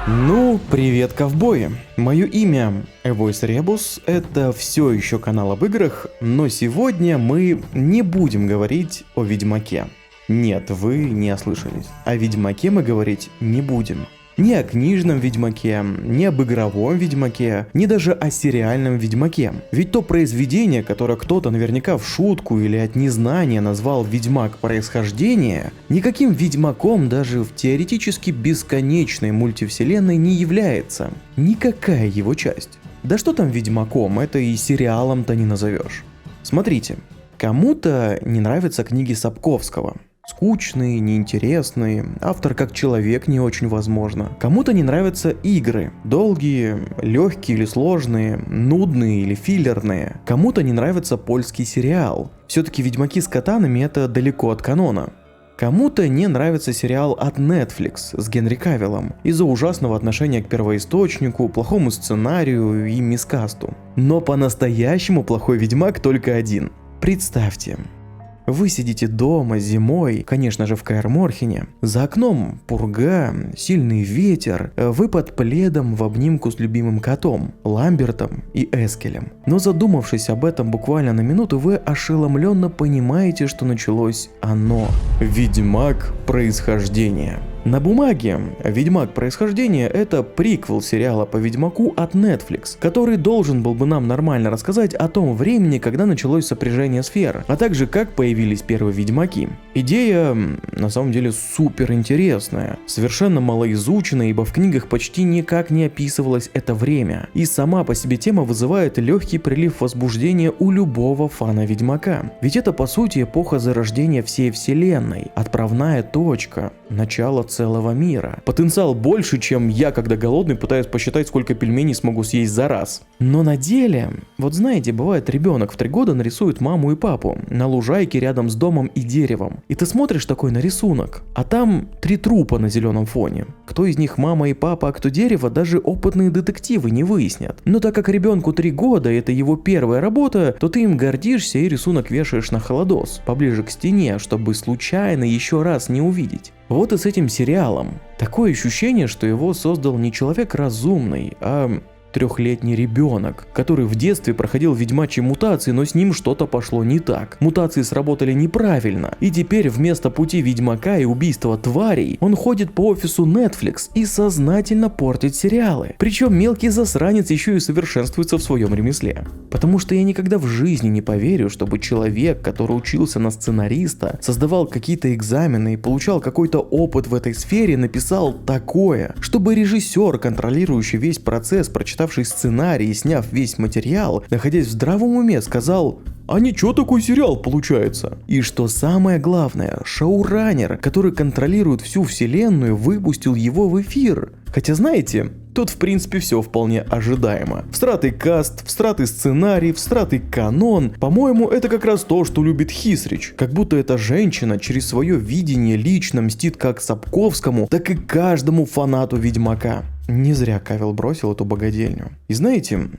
Ну, привет, ковбои! Мое имя Эвойс Ребус, это все еще канал об играх, но сегодня мы не будем говорить о Ведьмаке. Нет, вы не ослышались. О Ведьмаке мы говорить не будем. Ни о книжном Ведьмаке, ни об игровом Ведьмаке, ни даже о сериальном Ведьмаке. Ведь то произведение, которое кто-то наверняка в шутку или от незнания назвал Ведьмак происхождения, никаким Ведьмаком даже в теоретически бесконечной мультивселенной не является. Никакая его часть. Да что там Ведьмаком, это и сериалом-то не назовешь. Смотрите, кому-то не нравятся книги Сапковского. Скучные, неинтересные, автор как человек не очень возможно. Кому-то не нравятся игры, долгие, легкие или сложные, нудные или филлерные. Кому-то не нравится польский сериал. Все-таки Ведьмаки с катанами это далеко от канона. Кому-то не нравится сериал от Netflix с Генри Кавиллом из-за ужасного отношения к первоисточнику, плохому сценарию и мискасту. Но по-настоящему плохой Ведьмак только один. Представьте. Вы сидите дома зимой, конечно же в Каэр-Морхене, за окном пурга, сильный ветер, вы под пледом в обнимку с любимым котом, Ламбертом и Эскелем. Но задумавшись об этом буквально на минуту, вы ошеломленно понимаете, что началось оно. Ведьмак происхождения. На бумаге «Ведьмак. Происхождение» — это приквел сериала по Ведьмаку от Netflix, который должен был бы нам нормально рассказать о том времени, когда началось сопряжение сфер, а также как появились первые Ведьмаки. Идея на самом деле супер интересная, совершенно малоизученная, ибо в книгах почти никак не описывалось это время, и сама по себе тема вызывает легкий прилив возбуждения у любого фана Ведьмака. Ведь это по сути эпоха зарождения всей вселенной, отправная точка, начало целого мира. Потенциал больше, чем я, когда голодный, пытаюсь посчитать, сколько пельменей смогу съесть за раз. Но на деле, вот знаете, бывает ребенок в 3 года нарисует маму и папу на лужайке рядом с домом и деревом. И ты смотришь такой на рисунок, а там 3 трупа на зеленом фоне. Кто из них мама и папа, а кто дерево, даже опытные детективы не выяснят. Но так как ребенку 3 года, это его первая работа, то ты им гордишься и рисунок вешаешь на холодос, поближе к стене, чтобы случайно еще раз не увидеть. Вот и с этим сериалом. Такое ощущение, что его создал не человек разумный, а 3-летний ребенок, который в детстве проходил ведьмачьи мутации, но с ним что-то пошло не так. Мутации сработали неправильно, и теперь вместо пути ведьмака и убийства тварей, он ходит по офису Netflix и сознательно портит сериалы. Причем мелкий засранец еще и совершенствуется в своем ремесле. Потому что я никогда в жизни не поверю, чтобы человек, который учился на сценариста, создавал какие-то экзамены и получал какой-то опыт в этой сфере, написал такое, чтобы режиссер, контролирующий весь процесс, прочитавший сценарий и сняв весь материал, находясь в здравом уме, сказал: «А ничего, такой сериал получается». И что самое главное, шоураннер, который контролирует всю вселенную, выпустил его в эфир. Хотя знаете, тут в принципе все вполне ожидаемо. Всратый каст, всратый сценарий, всратый канон. По-моему, это как раз то, что любит Хисрич. Как будто эта женщина через свое видение лично мстит как Сапковскому, так и каждому фанату Ведьмака. Не зря Кавилл бросил эту богадельню. И знаете,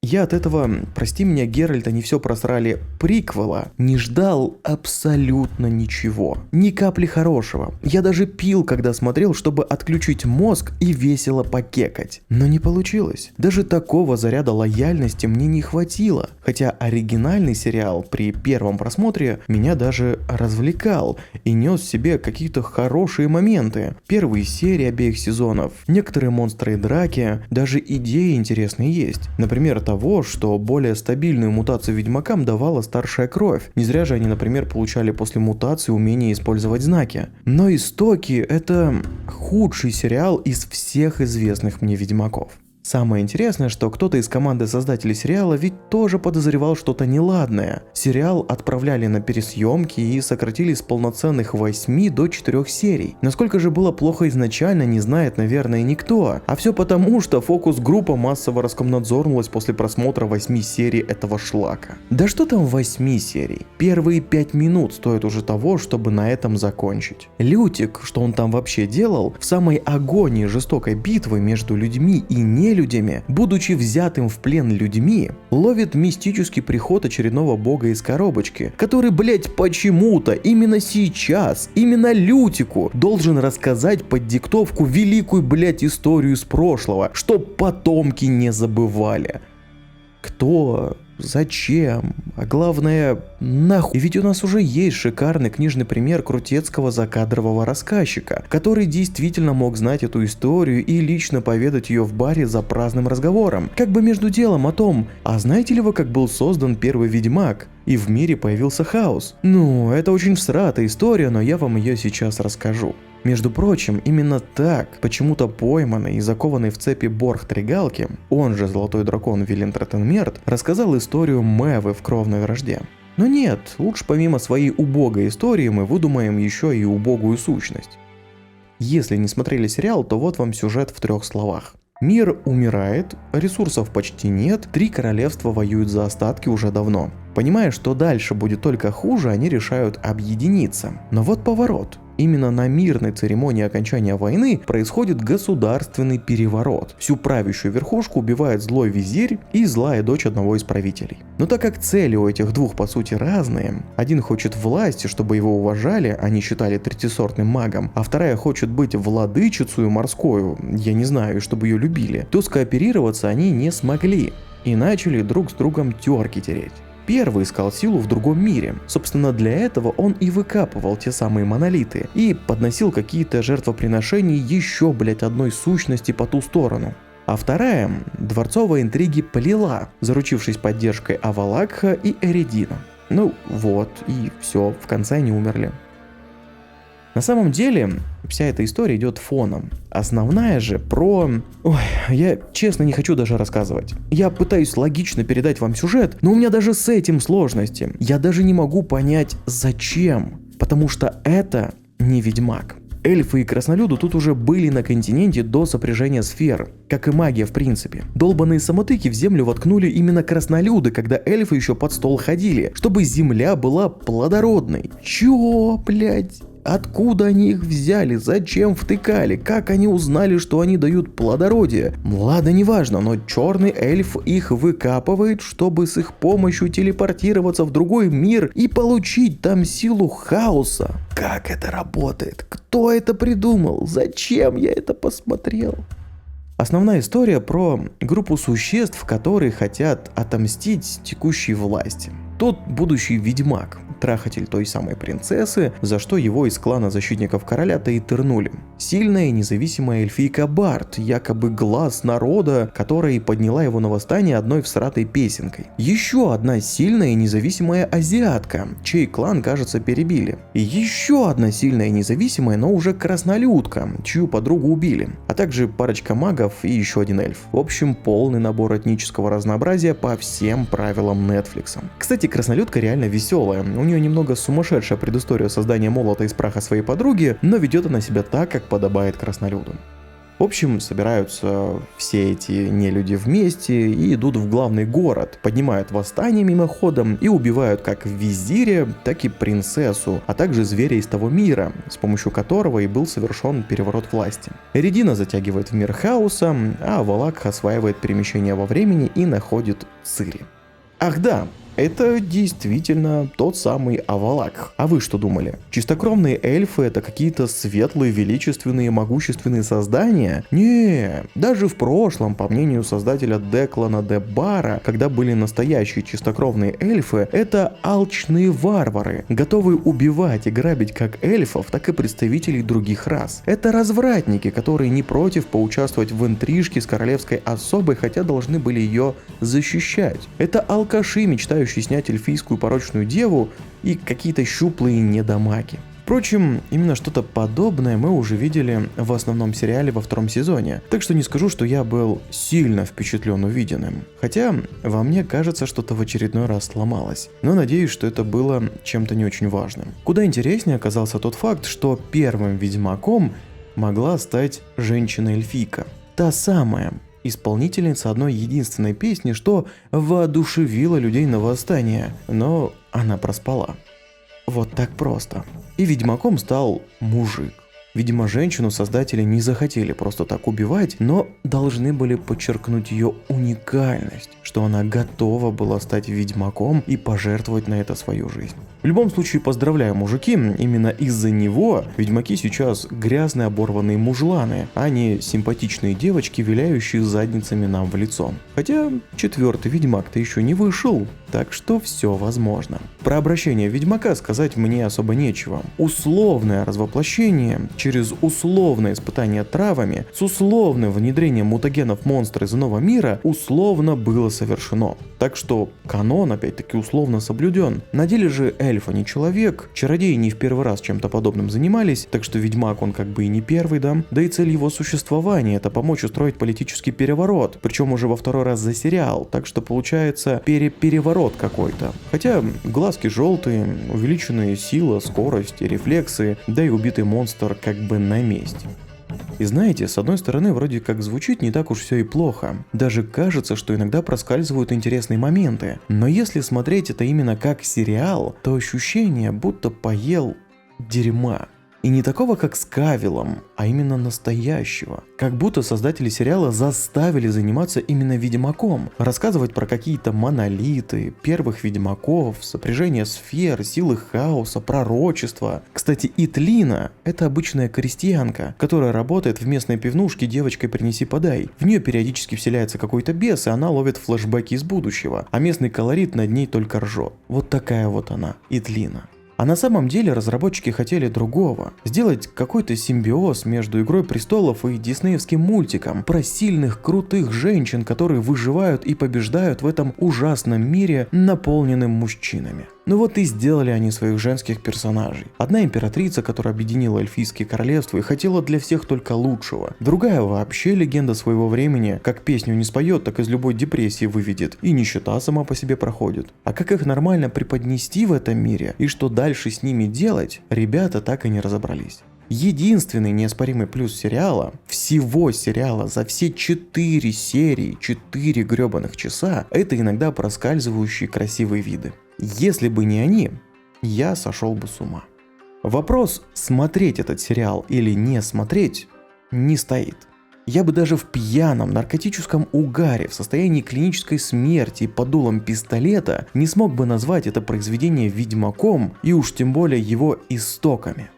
я от этого, прости меня, Геральт, они все просрали, приквела не ждал абсолютно ничего. Ни капли хорошего. Я даже пил, когда смотрел, чтобы отключить мозг и весело покекать. Но не получилось. Даже такого заряда лояльности мне не хватило. Хотя оригинальный сериал при первом просмотре меня даже развлекал и нес в себе какие-то хорошие моменты. Первые серии обеих сезонов, некоторые монстры и драки, даже идеи интересные есть. Например, того, что более стабильную мутацию ведьмакам давала старшая кровь. Не зря же они, например, получали после мутации умение использовать знаки. Но истоки — это худший сериал из всех известных мне ведьмаков. Самое интересное, что кто-то из команды создателей сериала ведь тоже подозревал что-то неладное. Сериал отправляли на пересъемки и сократили с полноценных 8 до 4 серий. Насколько же было плохо изначально, не знает, наверное, никто. А все потому, что фокус-группа массово раскомнадзорнулась после просмотра 8 серий этого шлака. Да что там 8 серий? Первые 5 минут стоят уже того, чтобы на этом закончить. Лютик, что он там вообще делал, в самой агонии жестокой битвы между людьми и нелюдьми, нелюдями, будучи взятым в плен людьми, ловит мистический приход очередного бога из коробочки, который, блять, почему-то именно сейчас, именно Лютику должен рассказать под диктовку великую, блять, историю из прошлого, чтоб потомки не забывали. Кто? Зачем? А главное, нахуй? Ведь у нас уже есть шикарный книжный пример крутецкого закадрового рассказчика, который действительно мог знать эту историю и лично поведать ее в баре за праздным разговором. Как бы между делом о том, а знаете ли вы, как был создан первый Ведьмак? И в мире появился хаос. Ну, это очень всратая история, но я вам ее сейчас расскажу. Между прочим, именно так почему-то пойманный и закованный в цепи Борх Тригалки, он же Золотой Дракон Вилентратенмерт, рассказал историю Мэвы в кровной вражде. Но нет, лучше помимо своей убогой истории мы выдумаем еще и убогую сущность. Если не смотрели сериал, то вот вам сюжет в 3 словах. Мир умирает, ресурсов почти нет, 3 королевства воюют за остатки уже давно. Понимая, что дальше будет только хуже, они решают объединиться. Но вот поворот. Именно на мирной церемонии окончания войны происходит государственный переворот. Всю правящую верхушку убивает злой визирь и злая дочь одного из правителей. Но так как цели у этих двух по сути разные, один хочет власти, чтобы его уважали, а не считали третьесортным магом, а вторая хочет быть владычицей морскую, я не знаю, и чтобы ее любили, то скооперироваться они не смогли и начали друг с другом терки тереть. Первый искал силу в другом мире. Собственно, для этого он и выкапывал те самые монолиты и подносил какие-то жертвоприношения еще, блять, одной сущности по ту сторону. А вторая дворцовые интриги плела, заручившись поддержкой Авалакха и Эредина. Ну вот, и все, в конце они умерли. На самом деле, вся эта история идет фоном. Основная же про... Ой, я честно не хочу даже рассказывать. Я пытаюсь логично передать вам сюжет, но у меня даже с этим сложности. Я даже не могу понять, зачем. Потому что это не Ведьмак. Эльфы и краснолюды тут уже были на континенте до сопряжения сфер, как и магия в принципе. Долбаные самотыки в землю воткнули именно краснолюды, когда эльфы еще под стол ходили, чтобы земля была плодородной. Чё, блядь? Откуда они их взяли, зачем втыкали, как они узнали, что они дают плодородие? Ладно, неважно, но черный эльф их выкапывает, чтобы с их помощью телепортироваться в другой мир и получить там силу хаоса. Как это работает? Кто это придумал? Зачем я это посмотрел? Основная история про группу существ, которые хотят отомстить текущей власти. Тот будущий ведьмак, трахатель той самой принцессы, за что его из клана защитников короля-то и тырнули. Сильная и независимая эльфийка Барт, якобы глаз народа, которая и подняла его на восстание одной всратой песенкой. Еще одна сильная и независимая азиатка, чей клан, кажется, перебили. И еще одна сильная и независимая, но уже краснолюдка, чью подругу убили. А также парочка магов и еще один эльф. В общем, полный набор этнического разнообразия по всем правилам Netflix. Кстати, краснолюдка реально веселая. У нее немного сумасшедшая предыстория создания молота из праха своей подруги, но ведет она себя так, как подобает краснолюду. В общем, собираются все эти нелюди вместе и идут в главный город, поднимают восстание мимоходом и убивают как визиря, так и принцессу, а также зверя из того мира, с помощью которого и был совершен переворот власти. Эредина затягивает в мир хаоса, а Авалакх осваивает перемещение во времени и находит Цири. Ах да, это действительно тот самый Авалакх. А вы что думали? Чистокровные эльфы — это какие-то светлые, величественные, могущественные создания? Не, даже в прошлом, по мнению создателя Деклана де Бара, когда были настоящие чистокровные эльфы, это алчные варвары, готовые убивать и грабить как эльфов, так и представителей других рас. Это развратники, которые не против поучаствовать в интрижке с королевской особой, хотя должны были ее защищать. Это алкаши, мечтающие снять эльфийскую порочную деву, и какие-то щуплые недомаги. Впрочем, именно что-то подобное мы уже видели в основном сериале во 2 сезоне, так что не скажу, что я был сильно впечатлен увиденным. Хотя во мне, кажется, что-то в очередной раз сломалось, но надеюсь, что это было чем-то не очень важным. Куда интереснее оказался тот факт, что первым ведьмаком могла стать женщина-эльфийка. Та самая исполнительница одной единственной песни, что воодушевила людей на восстание, но она проспала. Вот так просто. И ведьмаком стал мужик. Видимо, женщину создатели не захотели просто так убивать, но должны были подчеркнуть ее уникальность, что она готова была стать ведьмаком и пожертвовать на это свою жизнь. В любом случае, поздравляю, мужики, именно из-за него ведьмаки сейчас грязные оборванные мужланы, а не симпатичные девочки, виляющие задницами нам в лицо. Хотя 4-й ведьмак-то еще не вышел, так что все возможно. Про обращение ведьмака сказать мне особо нечего. Условное развоплощение через условное испытание травами с условным внедрением мутагенов монстра из иного мира условно было совершено. Так что канон опять-таки условно соблюден. На деле же эльф, а не человек, чародеи не в первый раз чем-то подобным занимались, так что ведьмак он как бы и не первый, да? Да и цель его существования это помочь устроить политический переворот, причем уже во 2-й раз за сериал, так что получается переворот какой-то. Хотя глазки желтые, увеличенная сила, скорость и рефлексы, да и убитый монстр как бы на месте. И знаете, с одной стороны, вроде как звучит не так уж все и плохо. Даже кажется, что иногда проскальзывают интересные моменты. Но если смотреть это именно как сериал, то ощущение, будто поел дерьма. И не такого, как с Кавиллом, а именно настоящего. Как будто создатели сериала заставили заниматься именно ведьмаком, рассказывать про какие-то монолиты, первых ведьмаков, сопряжение сфер, силы хаоса, пророчества. Кстати, Итлина – это обычная крестьянка, которая работает в местной пивнушке девочкой «принеси-подай». В нее периодически вселяется какой-то бес, и она ловит флешбеки из будущего, а местный колорит над ней только ржет. Вот такая вот она, Итлина. А на самом деле разработчики хотели другого. Сделать какой-то симбиоз между Игрой престолов и диснеевским мультиком про сильных, крутых женщин, которые выживают и побеждают в этом ужасном мире, наполненным мужчинами. Ну вот и сделали они своих женских персонажей. Одна императрица, которая объединила эльфийские королевства и хотела для всех только лучшего. Другая вообще легенда своего времени, как песню не споет, так из любой депрессии выведет. И нищета сама по себе проходит. А как их нормально преподнести в этом мире и что дальше с ними делать, ребята так и не разобрались. Единственный неоспоримый плюс сериала, всего сериала за все 4 серии, 4 гребаных часа, это иногда проскальзывающие красивые виды. Если бы не они, я сошел бы с ума. Вопрос, смотреть этот сериал или не смотреть, не стоит. Я бы даже в пьяном наркотическом угаре, в состоянии клинической смерти и под дулом пистолета не смог бы назвать это произведение ведьмаком и уж тем более его истоками.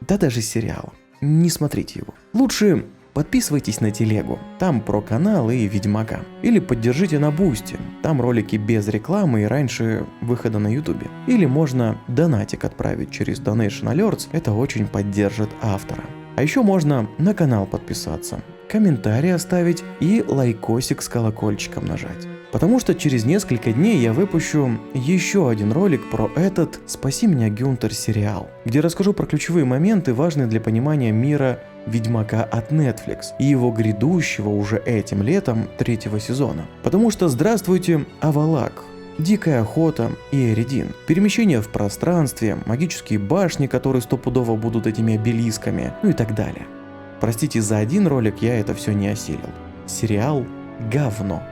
Да даже сериал. Не смотрите его. Лучше подписывайтесь на телегу, там про канал и ведьмака. Или поддержите на Бусти, там ролики без рекламы и раньше выхода на ютубе. Или можно донатик отправить через Donation Alerts, это очень поддержит автора. А еще можно на канал подписаться, комментарий оставить и лайкосик с колокольчиком нажать. Потому что через несколько дней я выпущу еще один ролик про этот «Спаси меня, Гюнтер» сериал, где расскажу про ключевые моменты, важные для понимания мира Ведьмака от Netflix и его грядущего уже этим летом 3-го сезона. Потому что здравствуйте, Авалак, Дикая охота и Эридин, перемещение в пространстве, магические башни, которые стопудово будут этими обелисками, ну и так далее. Простите, за один ролик я это все не осилил. Сериал говно.